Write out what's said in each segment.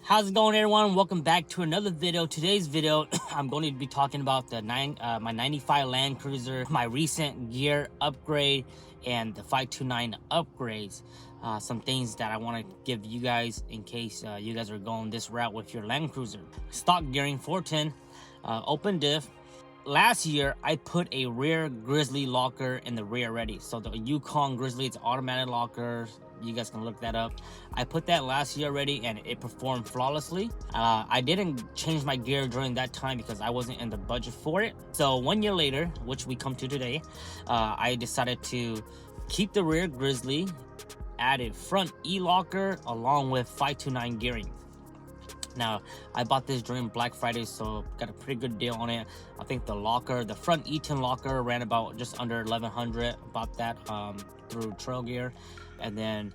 How's it going, everyone? Welcome back to another video. Today's video, I'm going to be talking about the my 95 Land Cruiser, my recent gear upgrade, and the 529 upgrades. Some things that I want to give you guys in case you guys are going this route with your Land Cruiser. Stock gearing 410, open diff. Last year, I put a rear Grizzly locker in the rear already. So the Yukon Grizzly, it's automatic locker. You guys can look that up. I put that last year already and it performed flawlessly. I didn't change my gear during that time because I wasn't in the budget for it. So 1 year later, which we come to today, I decided to keep the rear Grizzly, added front E-locker along with 529 gearing. Now, I bought this during Black Friday, so got a pretty good deal on it. I think the locker, the front E10 locker ran about just under 1100. Bought that through Trail Gear. And then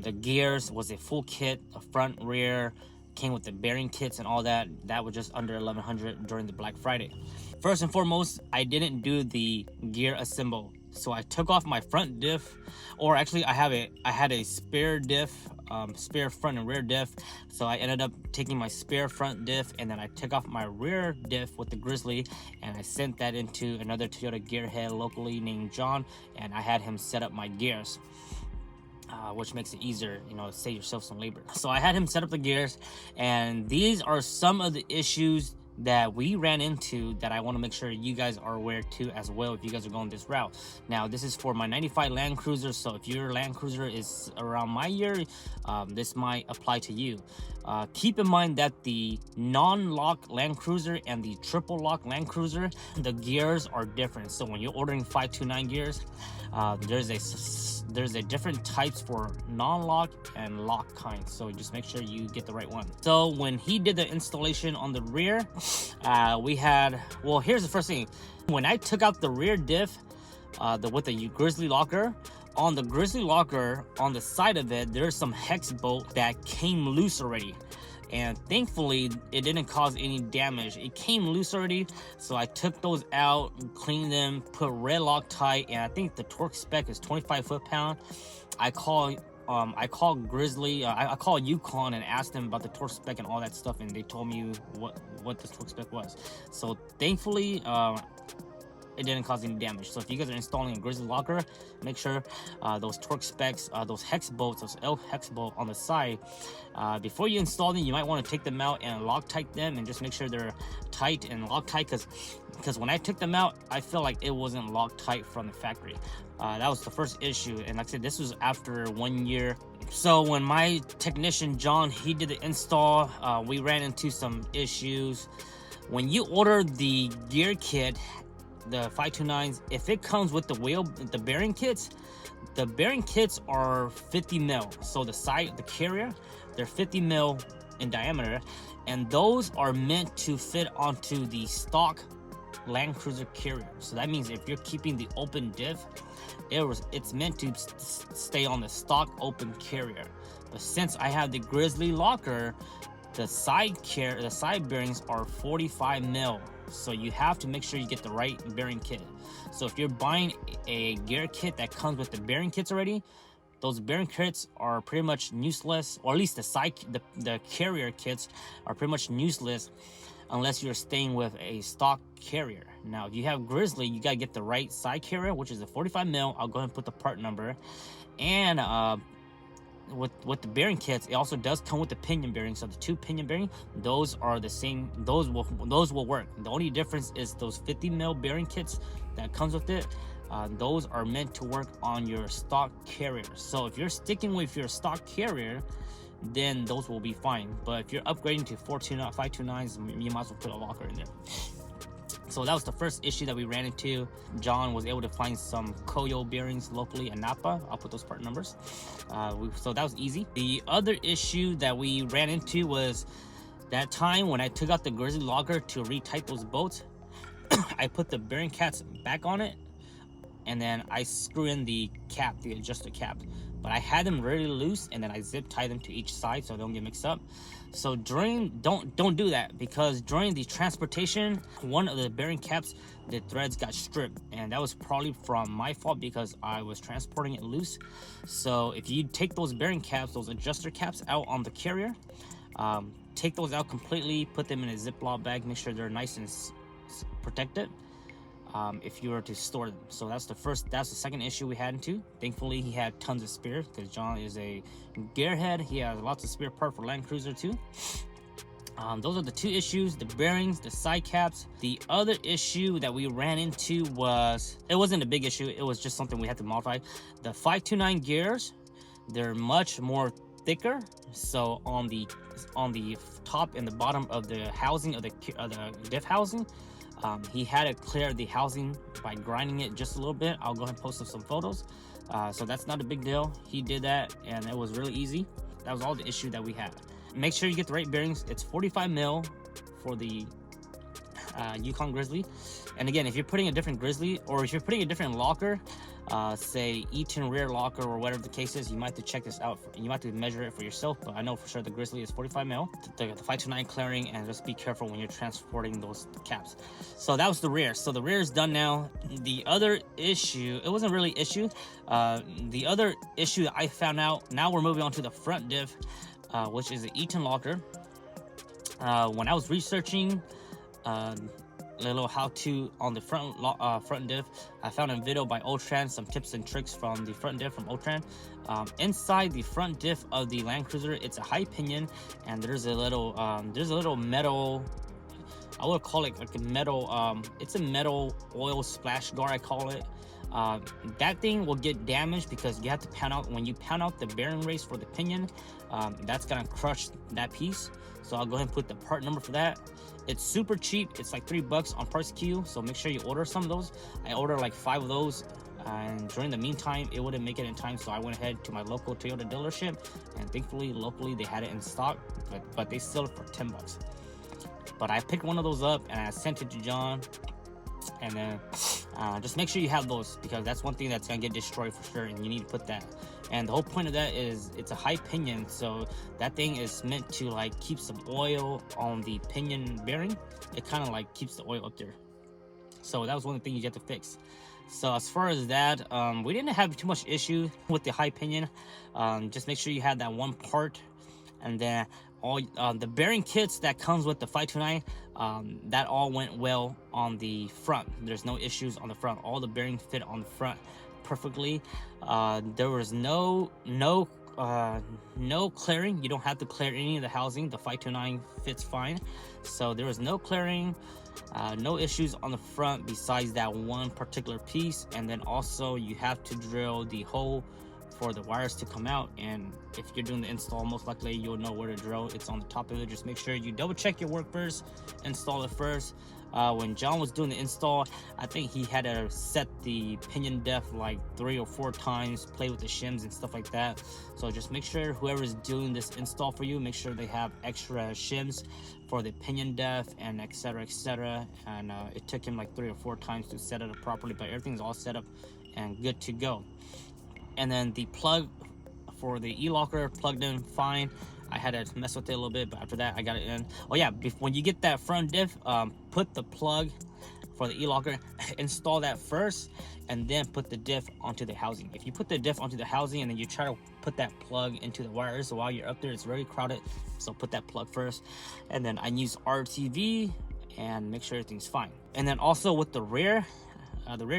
the gears was a full kit, a front, rear, came with the bearing kits and all that. That was just under 1100 during the Black Friday. First and foremost, I didn't do the gear assemble. So I took off my front diff, or actually I had a spare diff, spare front and rear diff. So I ended up taking my spare front diff and then I took off my rear diff with the Grizzly and I sent that into another Toyota gearhead locally named John, and I had him set up my gears. Which makes it easier, you know, save yourself some labor. So I had him set up the gears, and these are some of the issues that we ran into that I want to make sure you guys are aware too as well if you guys are going this route. Now this is for my 95 Land Cruiser, so if your Land Cruiser is around my year, this might apply to you. Keep in mind that the non-lock Land Cruiser and the triple lock Land Cruiser, the gears are different. So when you're ordering 529 gears, there's a different types for non-lock and lock kind, so just make sure you get the right one. So when he did the installation on the rear, we had, well, here's the first thing. When I took out the rear diff with the Grizzly locker, on the Grizzly locker, on the side of it, there's some hex bolt that came loose already. And thankfully, it didn't cause any damage. It came loose already, so I took those out, cleaned them, put red Loctite, and I think the torque spec is 25 foot-pound. I called Grizzly, I called Yukon and asked them about the torque spec and all that stuff, and they told me what the torque spec was. So thankfully, it didn't cause any damage. So if you guys are installing a Grizzly locker, make sure those torque specs, those hex bolts, those L hex bolt on the side, before you install them, you might want to take them out and Loctite them and just make sure they're tight and Loctite, because when I took them out, I feel like it wasn't Loctite from the factory. That was the first issue, and like I said, this was after 1 year. So when my technician John, he did the install, we ran into some issues. When you order the gear kit, the 529s, if it comes with the bearing kits, the bearing kits are 50 mil. So the carrier, they're 50 mil in diameter, and those are meant to fit onto the stock Land Cruiser carrier. So that means if you're keeping the open diff, it's meant to stay on the stock open carrier. But since I have the Grizzly locker, the side bearings are 45 mil. So you have to make sure you get the right bearing kit. So if you're buying a gear kit that comes with the bearing kits already, those bearing kits are pretty much useless, or at least the carrier kits are pretty much useless unless you're staying with a stock carrier. Now, if you have Grizzly, you gotta get the right side carrier, which is a 45 mil. I'll go ahead and put the part number. And with the bearing kits, it also does come with the pinion bearing. So the two pinion bearing, those are the same, those will work. The only difference is those 50 mil bearing kits that comes with it, those are meant to work on your stock carrier. So if you're sticking with your stock carrier, then those will be fine. But if you're upgrading to 529s, you might as well put a locker in there. So that was the first issue that we ran into. John was able to find some Koyo bearings locally in Napa. I'll put those part numbers. So that was easy. The other issue that we ran into was that time when I took out the Grizzly locker to retight those bolts. I put the bearing caps back on it, and then I screw in the cap, the adjuster cap. But I had them really loose, and then I zip tie them to each side so they don't get mixed up. So don't do that, because during the transportation, one of the bearing caps, the threads got stripped, and that was probably from my fault because I was transporting it loose. So if you take those bearing caps, those adjuster caps out on the carrier, Take those out completely, put them in a Ziploc bag, make sure they're nice and protected if you were to store them. So that's the second issue we had into. Thankfully he had tons of spare because John is a gearhead. He has lots of spare part for Land Cruiser too. Those are the two issues: the bearings, the side caps. The other issue that we ran into it wasn't a big issue, it was just something we had to modify. The 529 gears, they're much more thicker, so on the top and the bottom of the housing of the diff housing, he had to clear the housing by grinding it just a little bit. I'll go ahead and post up some photos. So that's not a big deal. He did that and it was really easy. That was all the issue that we had. Make sure you get the right bearings. It's 45 mil for the Yukon Grizzly. And again, if you're putting a different Grizzly, or if you're putting a different locker, say Eaton rear locker or whatever the case is, you might have to check this out. You might have to measure it for yourself, but I know for sure the Grizzly is 45 mil. The 529 clearing, and just be careful when you're transporting those caps. So that was the rear. So the rear is done now. The other issue, it wasn't really issue. The other issue that I found out, now we're moving on to the front diff, which is the Eaton locker. When I was researching a little how-to on the front diff, I found a video by Otran, some tips and tricks from the front diff from Otran. Inside the front diff of the Land Cruiser, it's a high pinion, and there's a little metal, I would call it like a metal, it's a metal oil splash guard, I call it. That thing will get damaged because you have to pound out, when you pound out the bearing race for the pinion, that's gonna crush that piece. So I'll go ahead and put the part number for that. It's super cheap, it's like $3 on Parts Queue, so make sure you order some of those. I ordered like 5 of those, and during the meantime it wouldn't make it in time, so I went ahead to my local Toyota dealership, and thankfully locally they had it in stock, but they sell it for $10. But I picked one of those up and I sent it to John. And then just make sure you have those, because that's one thing that's gonna get destroyed for sure, and you need to put that. And the whole point of that is it's a high pinion, so that thing is meant to like keep some oil on the pinion bearing. It kind of like keeps the oil up there. So that was one of the things you have to fix. So as far as that, we didn't have too much issue with the high pinion. Just make sure you have that one part, and then all the bearing kits that comes with the 529, that all went well on the front. There's no issues on the front. All the bearings fit on the front perfectly. There was no clearing. You don't have to clear any of the housing. The 529 fits fine, so there was no clearing. No issues on the front besides that one particular piece. And then also you have to drill the hole for the wires to come out, and if you're doing the install, most likely you'll know where to drill. It's on the top of it. Just make sure you double check your work first, install it first. When John was doing the install, I think he had to set the pinion depth like 3 or 4 times, play with the shims and stuff like that. So just make sure whoever's doing this install for you, make sure they have extra shims for the pinion depth and etc, etc. And it took him like 3 or 4 times to set it up properly, but everything's all set up and good to go. And then the plug for the e-locker plugged in fine. I had to mess with it a little bit, but after that I got it in. Oh yeah, when you get that front diff, put the plug for the e-locker, install that first, and then put the diff onto the housing. If you put the diff onto the housing and then you try to put that plug into the wires, so while you're up there it's very crowded, so put that plug first. And then I use RTV and make sure everything's fine. And then also with the rear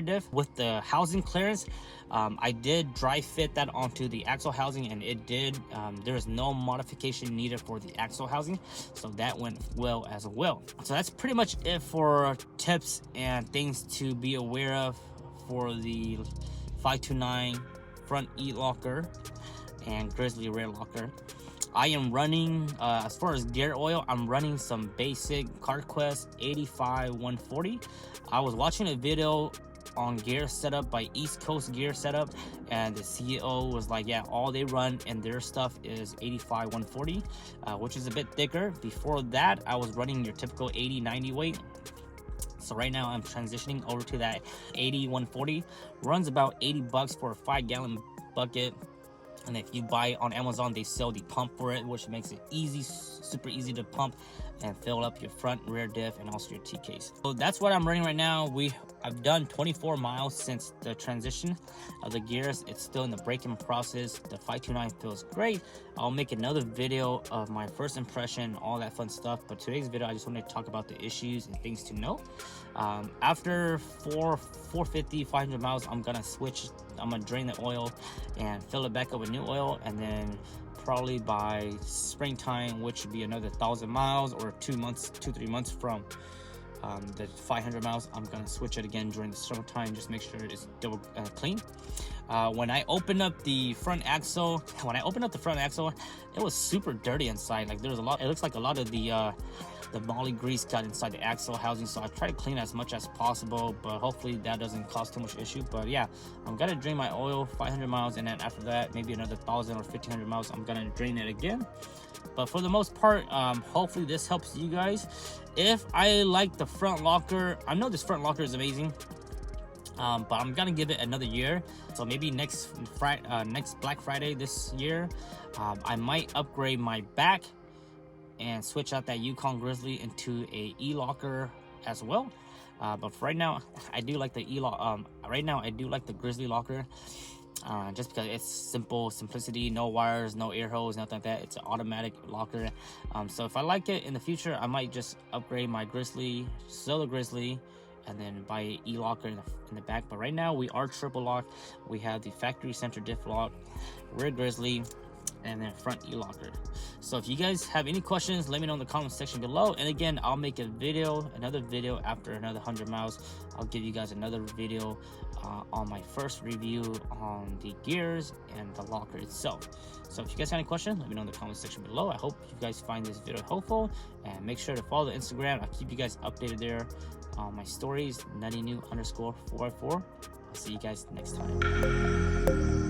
diff, with the housing clearance, I did dry fit that onto the axle housing, and it did. There is no modification needed for the axle housing, so that went well as well. So that's pretty much it for tips and things to be aware of for the 529 front e-locker and Grizzly rear locker. I am running, as far as gear oil, I'm running some basic CarQuest 85 140. I was watching a video on gear setup by East Coast Gear Setup, and the CEO was like, yeah, all they run in their stuff is 85 140, which is a bit thicker. Before that, I was running your typical 80 90 weight. So right now I'm transitioning over to that 80 140. Runs about $80 for a 5-gallon bucket. And if you buy on Amazon, they sell the pump for it, which makes it easy, super easy to pump and fill up your front, rear diff, and also your T-case. So that's what I'm running right now. We I've done 24 miles since the transition of the gears. It's still in the break-in process. The 529 feels great. I'll make another video of my first impression, all that fun stuff. But today's video, I just wanted to talk about the issues and things to know. After 450, 500 miles, I'm gonna switch. I'm gonna drain the oil and fill it back up with new oil, and then probably by springtime, which should be another 1,000 miles or 2 months, 2-3 months from the 500 miles, I'm gonna switch it again during the summertime. Just make sure it's still clean. When I opened up the front axle, it was super dirty inside. Like there's a lot. It looks like a lot of the moly grease got inside the axle housing. So I try to clean as much as possible, but hopefully that doesn't cause too much issue. But yeah, I'm gonna drain my oil 500 miles, and then after that, maybe another 1,000 or 1,500 miles, I'm gonna drain it again. But for the most part, hopefully this helps you guys. If I like the front locker, I know this front locker is amazing, but I'm gonna give it another year. So maybe next Black Friday this year, I might upgrade my back and switch out that Yukon Grizzly into a e-locker as well. But for right now, I do like the I do like the Grizzly locker. Just because it's simplicity, no wires, no air hose, nothing like that. It's an automatic locker. So if I like it in the future, I might just upgrade my Grizzly, sell the Grizzly, and then buy an e-locker in the back. But right now we are triple lock. We have the factory center diff lock, rear Grizzly, and then front e-locker. So if you guys have any questions, let me know in the comment section below. And again, I'll make another video after another 100 miles. I'll give you guys another video on my first review on the gears and the locker itself. So if you guys have any questions, let me know in the comment section below. I hope you guys find this video helpful, and make sure to follow the Instagram. I'll keep you guys updated there on my stories, NuttyNu_454. I'll see you guys next time.